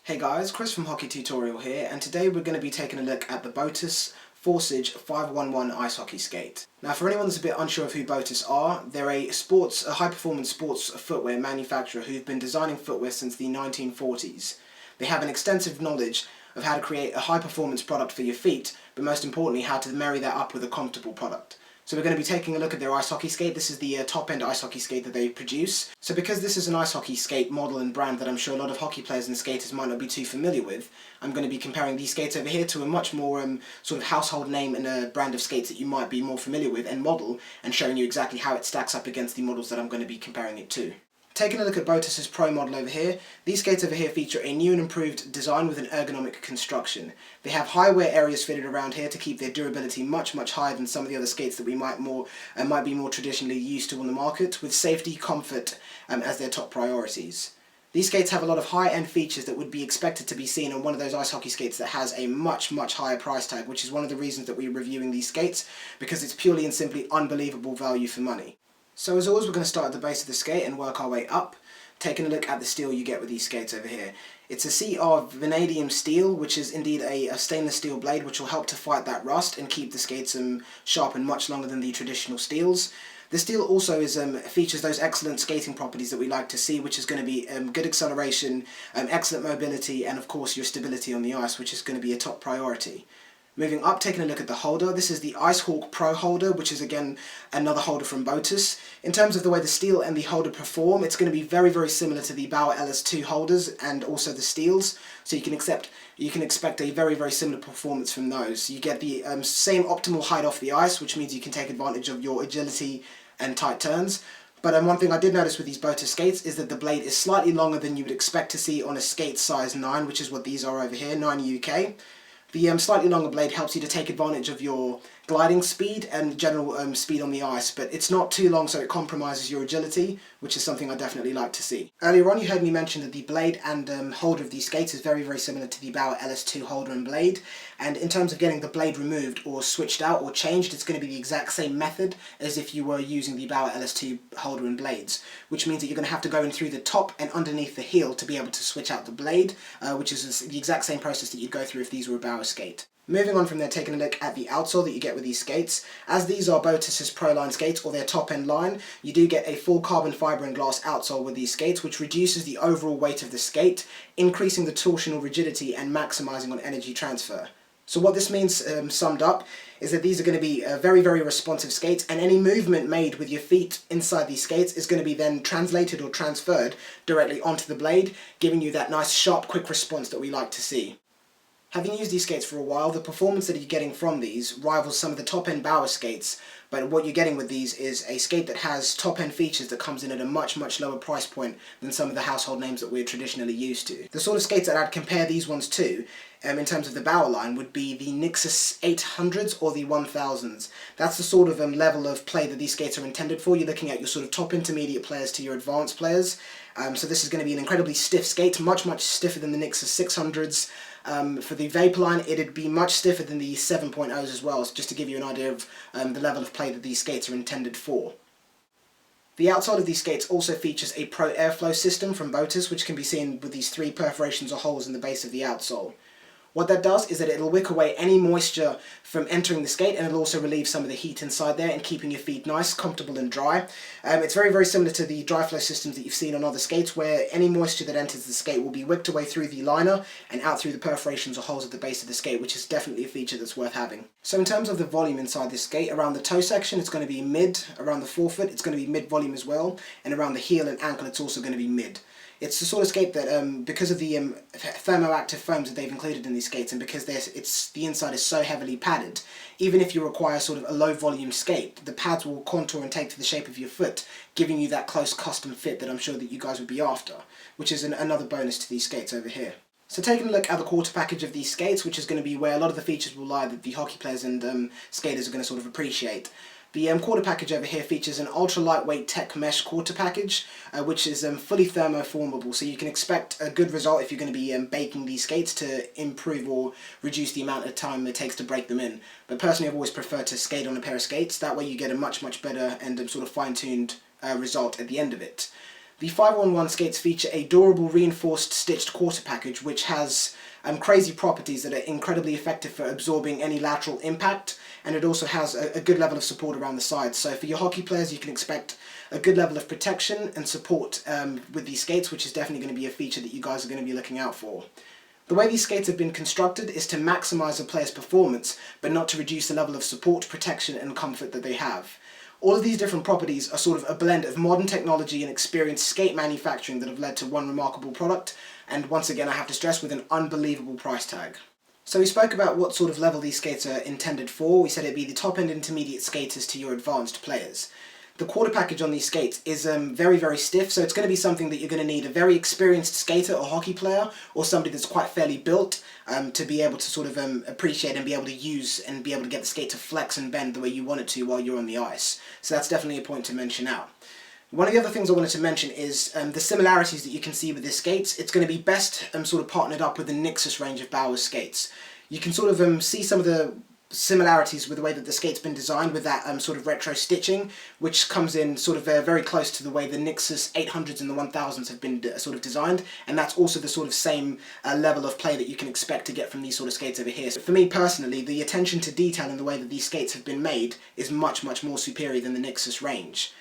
Hey guys, Chris from Hockey Tutorial here, and today we're going to be taking a look at the Botas Forsage 511 ice hockey skate. Now, for anyone that's a bit unsure of who Botas are, they're a high-performance sports footwear manufacturer who've been designing footwear since the 1940s. They have an extensive knowledge of how to create a high-performance product for your feet, but most importantly, how to marry that up with a comfortable product. So we're going to be taking a look at their ice hockey skate. This is the top-end ice hockey skate that they produce. So because this is an ice hockey skate model and brand that I'm sure a lot of hockey players and skaters might not be too familiar with, I'm going to be comparing these skates over here to a much more sort of household name and a brand of skates that you might be more familiar with and model, and showing you exactly how it stacks up against the models that I'm going to be comparing it to. Taking a look at Botas' Pro model over here, these skates over here feature a new and improved design with an ergonomic construction. They have high wear areas fitted around here to keep their durability much higher than some of the other skates that we might be more traditionally used to on the market, with safety, comfort as their top priorities. These skates have a lot of high-end features that would be expected to be seen on one of those ice hockey skates that has a much higher price tag, which is one of the reasons that we're reviewing these skates, because it's purely and simply unbelievable value for money. So as always, we're going to start at the base of the skate and work our way up, taking a look at the steel you get with these skates over here. It's a CR vanadium steel, which is indeed a stainless steel blade, which will help to fight that rust and keep the skates sharpened much longer than the traditional steels. The steel also features those excellent skating properties that we like to see, which is going to be good acceleration, excellent mobility, and of course your stability on the ice, which is going to be a top priority. Moving up, taking a look at the holder, this is the IceHawk Pro holder, which is again another holder from Botas. In terms of the way the steel and the holder perform, it's going to be very similar to the Bauer LS2 holders and also the steels, so you can expect a very similar performance from those. You get the same optimal height off the ice, which means you can take advantage of your agility and tight turns. But one thing I did notice with these Botas skates is that the blade is slightly longer than you would expect to see on a skate size 9, which is what these are over here, 9 UK. The slightly longer blade helps you to take advantage of your gliding speed and general speed on the ice, but it's not too long so it compromises your agility, which is something I definitely like to see. Earlier on you heard me mention that the blade and holder of these skates is very similar to the Bauer LS2 holder and blade, and in terms of getting the blade removed or switched out or changed, it's going to be the exact same method as if you were using the Bauer LS2 holder and blades, which means that you're going to have to go in through the top and underneath the heel to be able to switch out the blade, which is the exact same process that you'd go through if these were a Bauer skate. Moving on from there, taking a look at the outsole that you get with these skates. As these are Botas' Pro line skates, or their top end line, you do get a full carbon fibre and glass outsole with these skates, which reduces the overall weight of the skate, increasing the torsional rigidity and maximising on energy transfer. So what this means, summed up, is that these are going to be very responsive skates, and any movement made with your feet inside these skates is going to be then translated or transferred directly onto the blade, giving you that nice sharp quick response that we like to see. Having used these skates for a while, the performance that you're getting from these rivals some of the top-end Bauer skates, but what you're getting with these is a skate that has top-end features that comes in at a much lower price point than some of the household names that we're traditionally used to. The sort of skates that I'd compare these ones to, in terms of the Bauer line, would be the Nixus 800s or the 1000s. That's the sort of level of play that these skates are intended for. You're looking at your sort of top intermediate players to your advanced players. So this is going to be an incredibly stiff skate, much stiffer than the Nixus 600s. For the Vapor line, it'd be much stiffer than the 7.0s as well, just to give you an idea of the level of play that these skates are intended for. The outside of these skates also features a Pro Airflow system from Botas, which can be seen with these 3 perforations or holes in the base of the outsole. What that does is that it'll wick away any moisture from entering the skate, and it'll also relieve some of the heat inside there and keeping your feet nice, comfortable and dry. It's very similar to the dry flow systems that you've seen on other skates, where any moisture that enters the skate will be wicked away through the liner and out through the perforations or holes at the base of the skate, which is definitely a feature that's worth having. So in terms of the volume inside this skate, around the toe section it's going to be mid, around the forefoot it's going to be mid volume as well, and around the heel and ankle it's also going to be mid. It's the sort of skate that, because of the thermoactive foams that they've included in these skates, and because the inside is so heavily padded, even if you require sort of a low volume skate, the pads will contour and take to the shape of your foot, giving you that close custom fit that I'm sure that you guys would be after, which is another bonus to these skates over here. So taking a look at the quarter package of these skates, which is going to be where a lot of the features will lie that the hockey players and skaters are going to sort of appreciate. The quarter package over here features an ultra lightweight tech mesh quarter package, which is fully thermoformable, so you can expect a good result if you're going to be baking these skates to improve or reduce the amount of time it takes to break them in. But personally I've always preferred to skate on a pair of skates, that way you get a much better and sort of fine-tuned result at the end of it. The 511 skates feature a durable reinforced stitched quarter package which has crazy properties that are incredibly effective for absorbing any lateral impact, and it also has a good level of support around the sides. So for your hockey players, you can expect a good level of protection and support with these skates, which is definitely going to be a feature that you guys are going to be looking out for. The way these skates have been constructed is to maximise a player's performance, but not to reduce the level of support, protection and comfort that they have. All of these different properties are sort of a blend of modern technology and experienced skate manufacturing that have led to one remarkable product, and once again I have to stress, with an unbelievable price tag. So we spoke about what sort of level these skates are intended for. We said it'd be the top end intermediate skaters to your advanced players. The quarter package on these skates is very, very stiff, so it's going to be something that you're going to need a very experienced skater or hockey player, or somebody that's quite fairly built to be able to sort of appreciate and be able to use and be able to get the skate to flex and bend the way you want it to while you're on the ice. So that's definitely a point to mention out. One of the other things I wanted to mention is the similarities that you can see with this skates. It's going to be best sort of partnered up with the Nixus range of Bauer skates. You can sort of see some of the similarities with the way that the skate's been designed with that sort of retro stitching, which comes in sort of very close to the way the Nixus 800s and the 1000s have been sort of designed, and that's also the sort of same level of play that you can expect to get from these sort of skates over here. So for me personally, the attention to detail in the way that these skates have been made is much, much more superior than the Nixus range.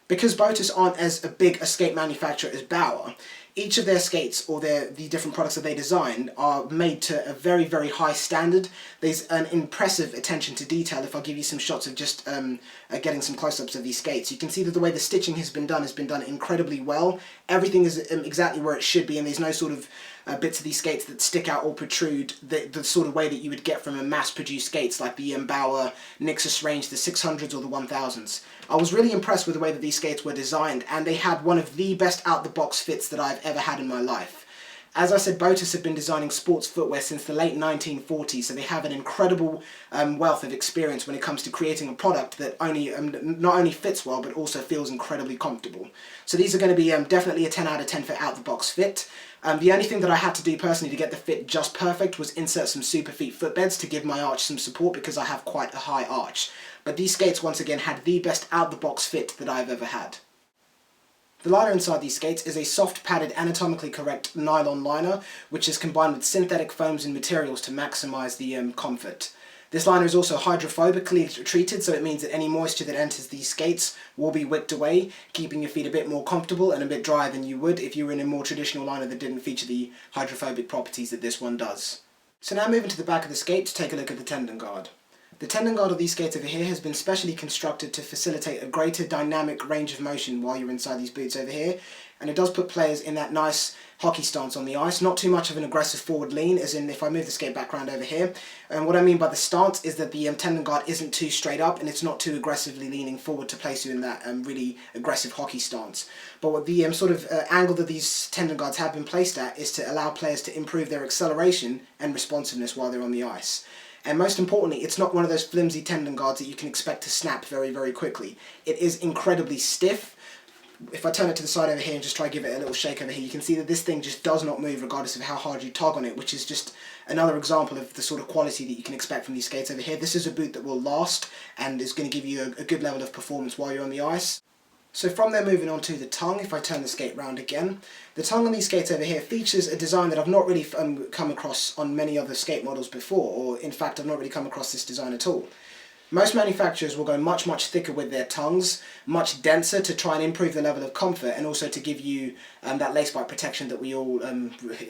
Because Botas aren't as big a skate manufacturer as Bauer, each of their skates or the different products that they design are made to a very, very high standard. There's an impressive attention to detail. If I give you some shots of just getting some close-ups of these skates, you can see that the way the stitching has been done incredibly well. Everything is exactly where it should be, and there's no sort of bits of these skates that stick out or protrude the sort of way that you would get from a mass-produced skates like the Bauer Nixus range, the 600s or the 1000s. I was really impressed with the way that these skates were designed, and they had one of the best out-the-box fits that I've ever had in my life. As I said, Botas have been designing sports footwear since the late 1940s, so they have an incredible wealth of experience when it comes to creating a product that not only fits well, but also feels incredibly comfortable. So these are going to be definitely a 10 out of 10 for out-the-box fit. The only thing that I had to do personally to get the fit just perfect was insert some Superfeet footbeds to give my arch some support, because I have quite a high arch. But these skates once again had the best out-the-box fit that I've ever had. The liner inside these skates is a soft, padded, anatomically correct nylon liner, which is combined with synthetic foams and materials to maximise the comfort. This liner is also hydrophobically treated, so it means that any moisture that enters these skates will be whipped away, keeping your feet a bit more comfortable and a bit drier than you would if you were in a more traditional liner that didn't feature the hydrophobic properties that this one does. So now moving to the back of the skate to take a look at the tendon guard. The tendon guard of these skates over here has been specially constructed to facilitate a greater dynamic range of motion while you're inside these boots over here, and it does put players in that nice hockey stance on the ice, not too much of an aggressive forward lean, as in if I move the skate background over here. And what I mean by the stance is that the tendon guard isn't too straight up and it's not too aggressively leaning forward to place you in that really aggressive hockey stance. But what the sort of angle that these tendon guards have been placed at is to allow players to improve their acceleration and responsiveness while they're on the ice. And most importantly, it's not one of those flimsy tendon guards that you can expect to snap very, very quickly. It is incredibly stiff. If I turn it to the side over here and just try to give it a little shake over here, you can see that this thing just does not move regardless of how hard you tug on it, which is just another example of the sort of quality that you can expect from these skates over here. This is a boot that will last and is going to give you a good level of performance while you're on the ice. So from there, moving on to the tongue, if I turn the skate round again, the tongue on these skates over here features a design that I've not really come across on many other skate models before, or in fact I've not really come across this design at all. Most manufacturers will go much, much thicker with their tongues, much denser to try and improve the level of comfort and also to give you that lace bite protection that we all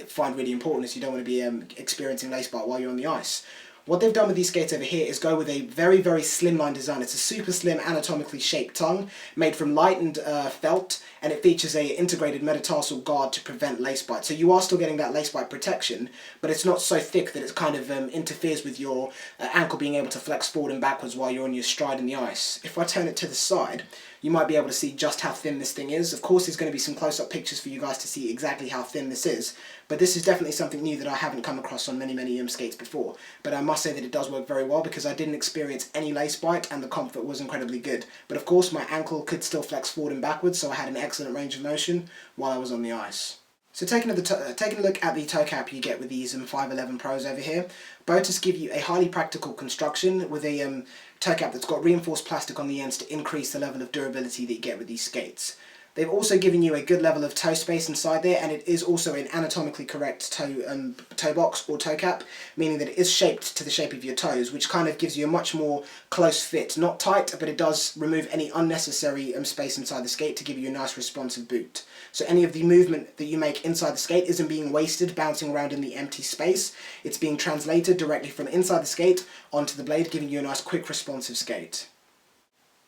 find really important, as you don't want to be experiencing lace bite while you're on the ice. What they've done with these skates over here is go with a very, very slimline design. It's a super slim anatomically shaped tongue made from lightened felt, and it features a integrated metatarsal guard to prevent lace bite. So you are still getting that lace bite protection, but it's not so thick that it kind of interferes with your ankle being able to flex forward and backwards while you're on your stride in the ice. If I turn it to the side, you might be able to see just how thin this thing is. Of course, there's going to be some close-up pictures for you guys to see exactly how thin this is, but this is definitely something new that I haven't come across on many, many skates before. But I must say that it does work very well because I didn't experience any lace bite and the comfort was incredibly good. But of course, my ankle could still flex forward and backwards, so I had an excellent range of motion while I was on the ice. So taking a look at the toe cap you get with these 511 Pros over here, Botas give you a highly practical construction with a toe cap that's got reinforced plastic on the ends to increase the level of durability that you get with these skates. They've also given you a good level of toe space inside there, and it is also an anatomically correct toe box or toe cap, meaning that it is shaped to the shape of your toes, which kind of gives you a much more close fit. Not tight, but it does remove any unnecessary space inside the skate to give you a nice responsive boot. So any of the movement that you make inside the skate isn't being wasted, bouncing around in the empty space. It's being translated directly from inside the skate onto the blade, giving you a nice quick responsive skate.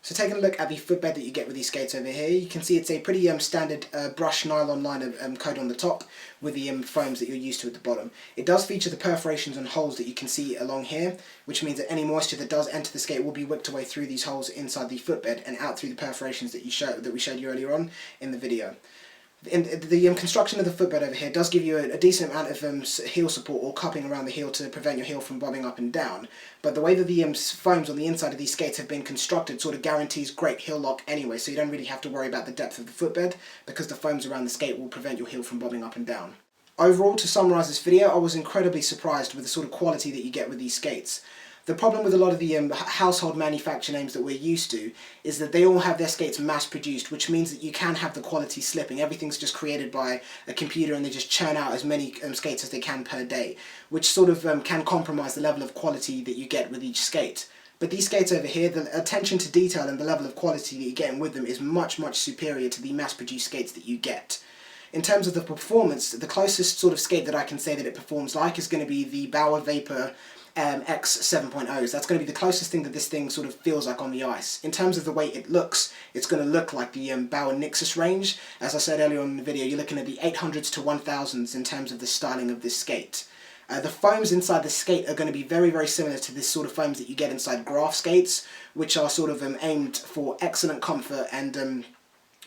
So taking a look at the footbed that you get with these skates over here, you can see it's a pretty standard brush nylon liner coat on the top with the foams that you're used to at the bottom. It does feature the perforations and holes that you can see along here, which means that any moisture that does enter the skate will be wicked away through these holes inside the footbed and out through the perforations that we showed you earlier on in the video. The construction of the footbed over here does give you a decent amount of heel support or cupping around the heel to prevent your heel from bobbing up and down. But the way that the foams on the inside of these skates have been constructed sort of guarantees great heel lock anyway, so you don't really have to worry about the depth of the footbed because the foams around the skate will prevent your heel from bobbing up and down. Overall, to summarise this video, I was incredibly surprised with the sort of quality that you get with these skates. The problem with a lot of the household manufacturer names that we're used to is that they all have their skates mass produced, which means that you can have the quality slipping. Everything's just created by a computer and they just churn out as many skates as they can per day, which sort of can compromise the level of quality that you get with each skate. But these skates over here, the attention to detail and the level of quality that you're getting with them is much, much superior to the mass-produced skates that you get. In terms of the performance, the closest sort of skate that I can say that it performs like is going to be the Bauer Vapor X 7.0s. That's going to be the closest thing that this thing sort of feels like on the ice. In terms of the way it looks, it's going to look like the Bauer Nixus range. As I said earlier on in the video, you're looking at the 800s to 1000s in terms of the styling of this skate. The foams inside the skate are going to be very, very similar to this sort of foams that you get inside Graf skates, which are sort of aimed for excellent comfort and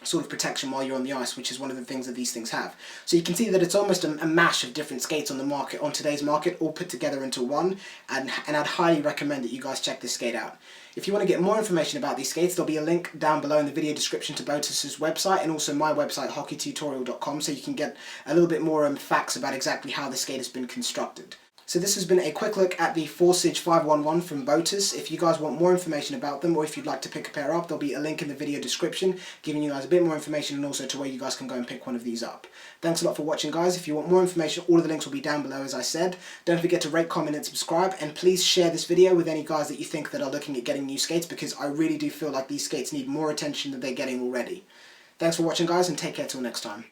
sort of protection while you're on the ice, which is one of the things that these things have. So you can see that it's almost a mash of different skates on the market, on today's market, all put together into one, and I'd highly recommend that you guys check this skate out. If you want to get more information about these skates, there'll be a link down below in the video description to Botas' website and also my website, hockeytutorial.com, so you can get a little bit more facts about exactly how the skate has been constructed. So this has been a quick look at the Forsage 511 from Botas. If you guys want more information about them or if you'd like to pick a pair up, there'll be a link in the video description giving you guys a bit more information and also to where you guys can go and pick one of these up. Thanks a lot for watching, guys. If you want more information, all of the links will be down below, as I said. Don't forget to rate, comment and subscribe, and please share this video with any guys that you think that are looking at getting new skates, because I really do feel like these skates need more attention than they're getting already. Thanks for watching, guys, and take care till next time.